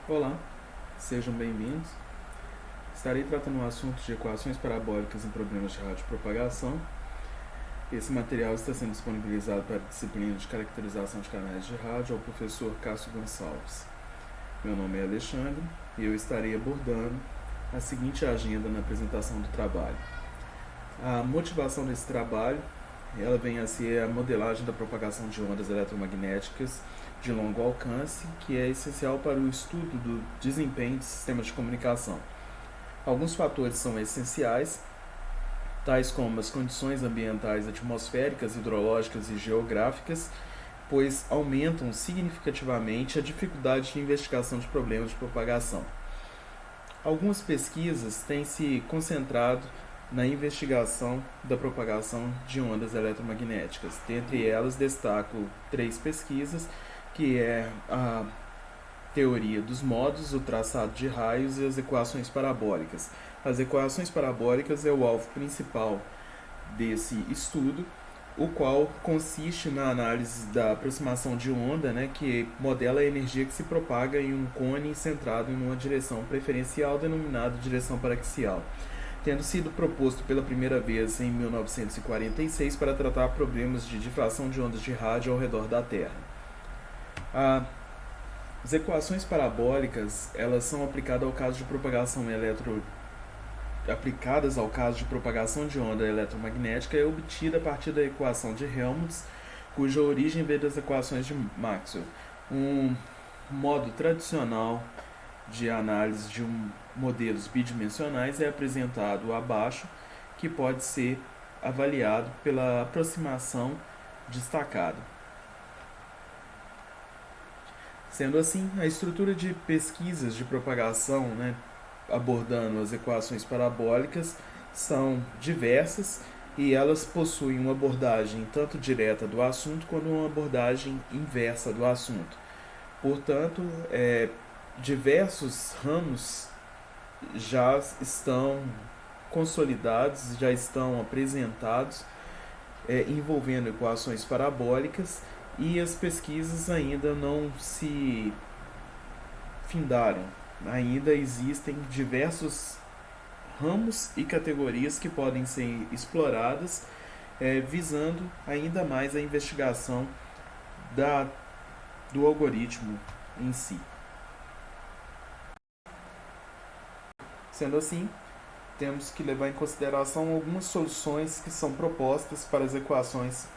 Olá, sejam bem-vindos. Estarei tratando o assunto de equações parabólicas em problemas de radiopropagação. Esse material está sendo disponibilizado para a disciplina de caracterização de canais de rádio ao professor Cássio Gonçalves. Meu nome é Alexandre e eu estarei abordando a seguinte agenda na apresentação do trabalho. A motivação desse trabalho ela vem a ser a modelagem da propagação de ondas eletromagnéticas de longo alcance, que é essencial para o estudo do desempenho de sistemas de comunicação. Alguns fatores são essenciais, tais como as condições ambientais atmosféricas, hidrológicas e geográficas, pois aumentam significativamente a dificuldade de investigação de problemas de propagação. Algumas pesquisas têm se concentrado na investigação da propagação de ondas eletromagnéticas. Dentre elas, destaco 3 pesquisas, que é a teoria dos modos, o traçado de raios e as equações parabólicas. As equações parabólicas é o alvo principal desse estudo, o qual consiste na análise da aproximação de onda, que modela a energia que se propaga em um cone centrado em uma direção preferencial denominada direção paraxial, tendo sido proposto pela primeira vez em 1946 para tratar problemas de difração de ondas de rádio ao redor da Terra. As equações parabólicas elas são aplicadas ao caso de propagação aplicadas ao caso de propagação de onda eletromagnética é obtida a partir da equação de Helmholtz, cuja origem veio das equações de Maxwell. Um modo tradicional de análise de modelos bidimensionais é apresentado abaixo, que pode ser avaliado pela aproximação destacada. Sendo assim, a estrutura de pesquisas de propagação, abordando as equações parabólicas, são diversas e elas possuem uma abordagem tanto direta do assunto quanto uma abordagem inversa do assunto. Portanto, diversos ramos já estão consolidados, já estão apresentados, envolvendo equações parabólicas, e as pesquisas ainda não se findaram. Ainda existem diversos ramos e categorias que podem ser exploradas, visando ainda mais a investigação do algoritmo em si. Sendo assim, temos que levar em consideração algumas soluções que são propostas para as equações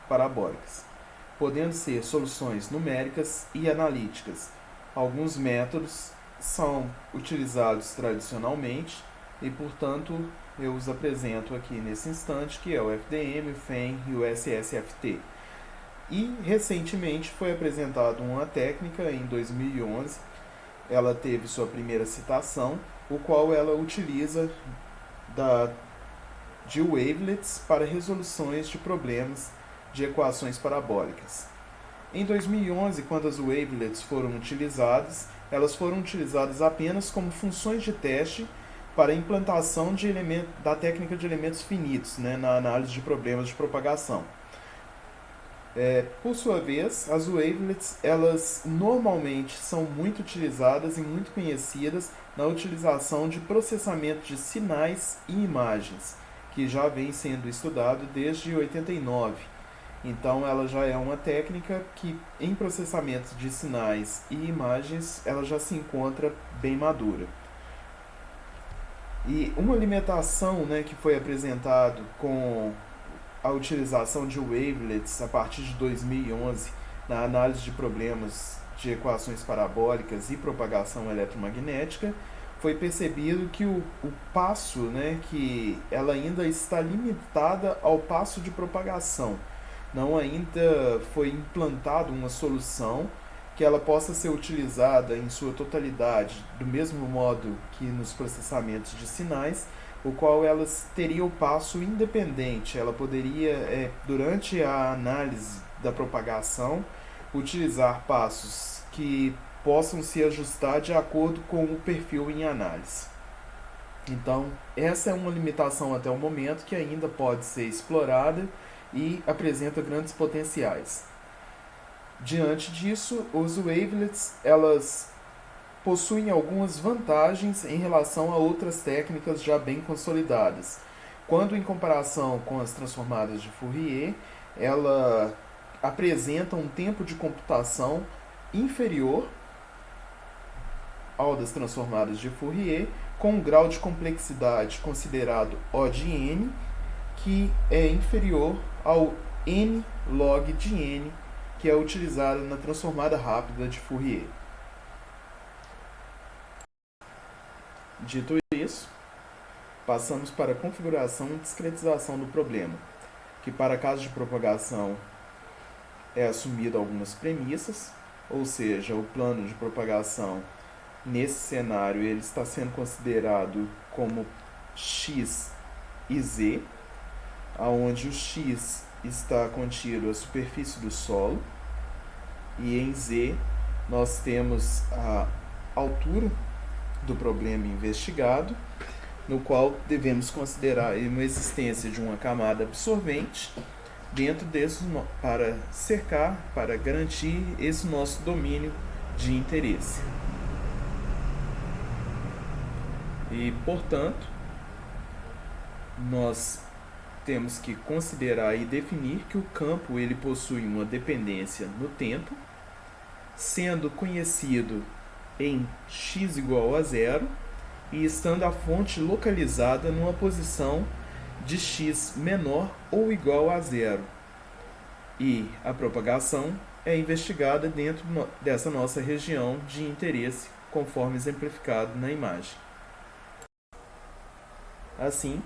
parabólicas, podendo ser soluções numéricas e analíticas. Alguns métodos são utilizados tradicionalmente e, portanto, eu os apresento aqui nesse instante, que é o FDM, o FEM e o SSFT. E, recentemente, foi apresentada uma técnica em 2011, ela teve sua primeira citação, o qual ela utiliza de wavelets para resoluções de problemas de equações parabólicas. Em 2011, quando as wavelets foram utilizadas, elas foram utilizadas apenas como funções de teste para a implantação da técnica de elementos finitos, na análise de problemas de propagação. Por sua vez, as wavelets elas normalmente são muito utilizadas e muito conhecidas na utilização de processamento de sinais e imagens, que já vem sendo estudado desde 89. Então ela já é uma técnica que em processamento de sinais e imagens ela já se encontra bem madura. E uma limitação, que foi apresentado com a utilização de wavelets a partir de 2011 na análise de problemas de equações parabólicas e propagação eletromagnética, foi percebido que o passo, que ela ainda está limitada ao passo de propagação. Não ainda foi implantada uma solução que ela possa ser utilizada em sua totalidade, do mesmo modo que nos processamentos de sinais, o qual elas teria o passo independente. Ela poderia, durante a análise da propagação, utilizar passos que possam se ajustar de acordo com o perfil em análise. Então, essa é uma limitação até o momento que ainda pode ser explorada e apresenta grandes potenciais. Diante disso, os wavelets elas possuem algumas vantagens em relação a outras técnicas já bem consolidadas. Quando em comparação com as transformadas de Fourier, ela apresenta um tempo de computação inferior ao das transformadas de Fourier, com um grau de complexidade considerado O de n, que é inferior ao n log de n, que é utilizado na transformada rápida de Fourier. Dito isso, passamos para a configuração e discretização do problema, que para caso de propagação é assumido algumas premissas, ou seja, o plano de propagação nesse cenário ele está sendo considerado como x e z, onde o x está contido a superfície do solo e em z nós temos a altura do problema investigado, no qual devemos considerar uma existência de uma camada absorvente dentro desse, para cercar, para garantir esse nosso domínio de interesse. E, portanto, nós temos que considerar e definir que o campo ele possui uma dependência no tempo, sendo conhecido em x igual a zero e estando a fonte localizada numa posição de x menor ou igual a zero. E a propagação é investigada dentro dessa nossa região de interesse, conforme exemplificado na imagem. Assim,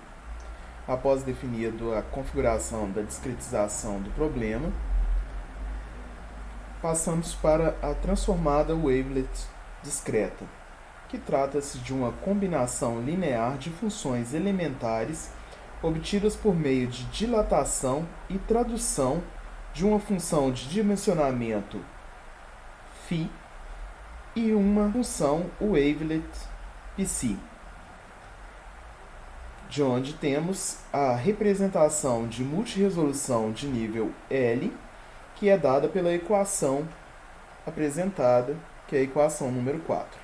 após definido a configuração da discretização do problema, passamos para a transformada wavelet discreta, que trata-se de uma combinação linear de funções elementares obtidas por meio de dilatação e tradução de uma função de dimensionamento φ e uma função wavelet psi, de onde temos a representação de multiresolução de nível L, que é dada pela equação apresentada, que é a equação número 4.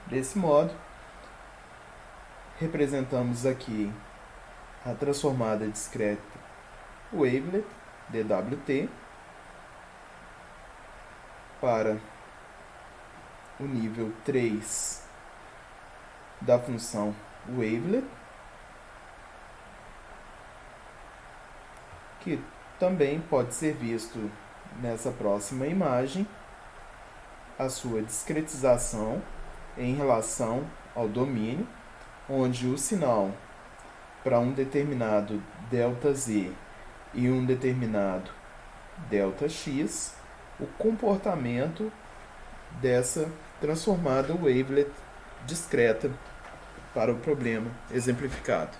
Desse modo, representamos aqui a transformada discreta wavelet, DWT, para o nível 3 da função wavelet, que também pode ser visto nessa próxima imagem, a sua discretização em relação ao domínio, onde o sinal para um determinado ΔZ e um determinado ΔX, o comportamento dessa transformada wavelet discreta para o problema exemplificado.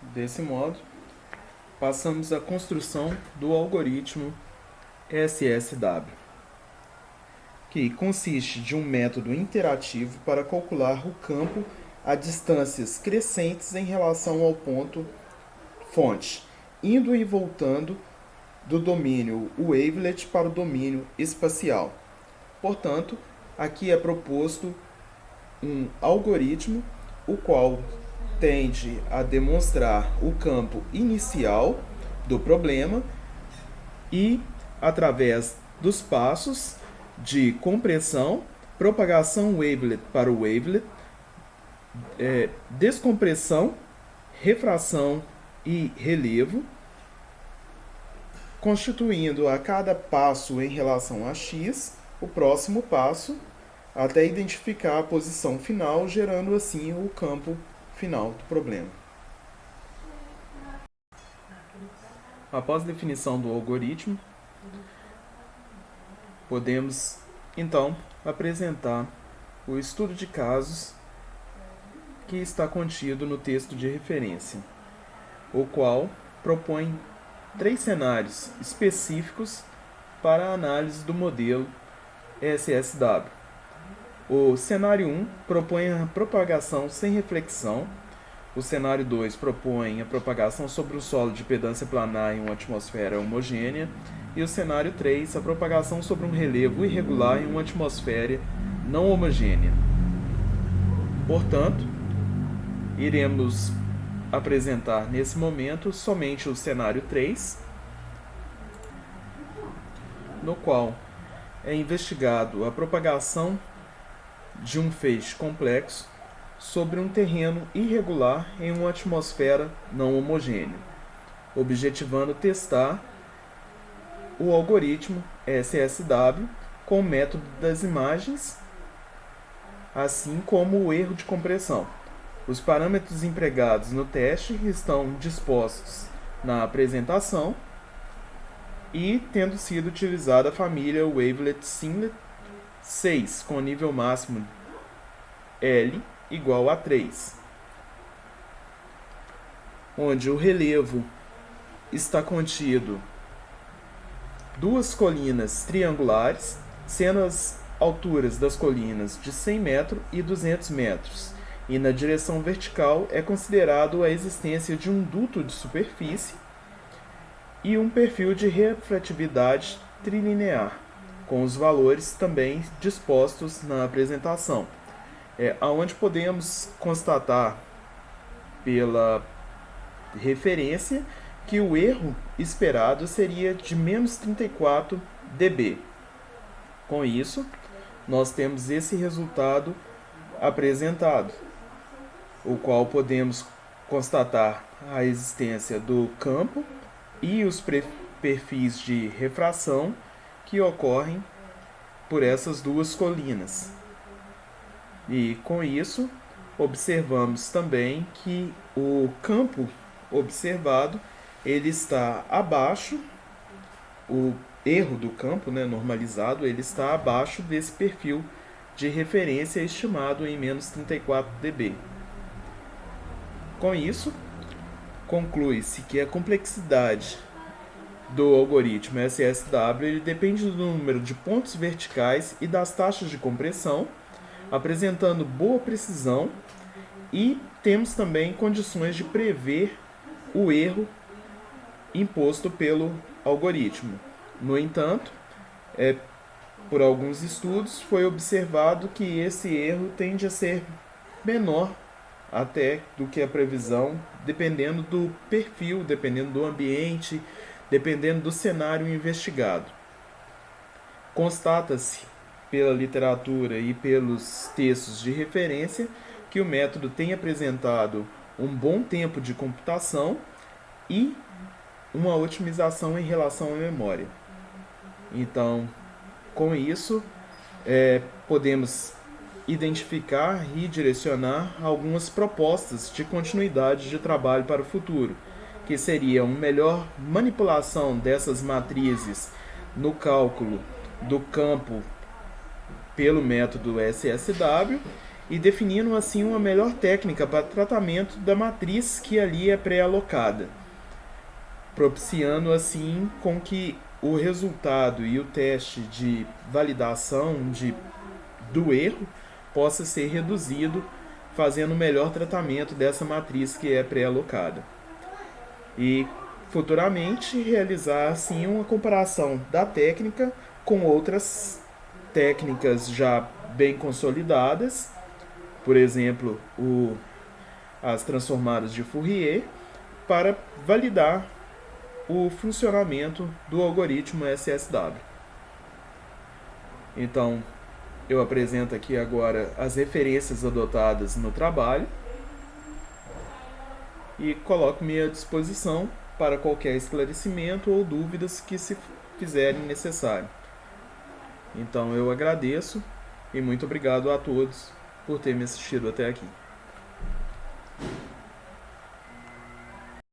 Desse modo, passamos à construção do algoritmo SSW, que consiste de um método interativo para calcular o campo a distâncias crescentes em relação ao ponto fonte, indo e voltando do domínio wavelet para o domínio espacial. Portanto, aqui é proposto um algoritmo o qual tende a demonstrar o campo inicial do problema e, através dos passos de compressão, propagação wavelet para o wavelet, descompressão, refração e relevo, constituindo a cada passo em relação a x o próximo passo, até identificar a posição final, gerando assim o campo final do problema. Após a definição do algoritmo, podemos então apresentar o estudo de casos que está contido no texto de referência, o qual propõe 3 cenários específicos para a análise do modelo SSW. O cenário 1 propõe a propagação sem reflexão, O cenário 2 propõe a propagação sobre um solo de impedância planar em uma atmosfera homogênea. E o cenário 3, a propagação sobre um relevo irregular em uma atmosfera não homogênea. Portanto, iremos apresentar nesse momento somente o cenário 3, no qual é investigado a propagação de um feixe complexo sobre um terreno irregular em uma atmosfera não homogênea, objetivando testar o algoritmo SSW com o método das imagens, assim como o erro de compressão. Os parâmetros empregados no teste estão dispostos na apresentação e tendo sido utilizada a família Wavelet-Singlet 6 com nível máximo L igual a 3, onde o relevo está contido duas colinas triangulares, sendo as alturas das colinas de 100 metros e 200 metros, e na direção vertical é considerado a existência de um duto de superfície e um perfil de refratividade trilinear, com os valores também dispostos na apresentação, onde podemos constatar pela referência que o erro esperado seria de menos 34 dB. Com isso, nós temos esse resultado apresentado, o qual podemos constatar a existência do campo e os perfis de refração que ocorrem por essas duas colinas. E com isso, observamos também que o campo observado ele está abaixo, o erro do campo, normalizado, ele está abaixo desse perfil de referência estimado em menos 34 dB. Com isso, conclui-se que a complexidade do algoritmo SSW ele depende do número de pontos verticais e das taxas de compressão, apresentando boa precisão, e temos também condições de prever o erro imposto pelo algoritmo. No entanto, por alguns estudos foi observado que esse erro tende a ser menor até do que a previsão, dependendo do perfil, dependendo do ambiente, dependendo do cenário investigado. Constata-se pela literatura e pelos textos de referência que o método tem apresentado um bom tempo de computação e uma otimização em relação à memória. Então, com isso, podemos identificar e direcionar algumas propostas de continuidade de trabalho para o futuro, que seria uma melhor manipulação dessas matrizes no cálculo do campo pelo método SSW e definindo assim uma melhor técnica para tratamento da matriz que ali é pré-alocada, propiciando assim com que o resultado e o teste de validação do erro possa ser reduzido, fazendo um melhor tratamento dessa matriz que é pré-alocada. E futuramente realizar assim uma comparação da técnica com outras técnicas já bem consolidadas, por exemplo, as transformadas de Fourier, para validar o funcionamento do algoritmo SSW. Então, eu apresento aqui agora as referências adotadas no trabalho e coloco-me à disposição para qualquer esclarecimento ou dúvidas que se fizerem necessário. Então, eu agradeço e muito obrigado a todos por terem me assistido até aqui.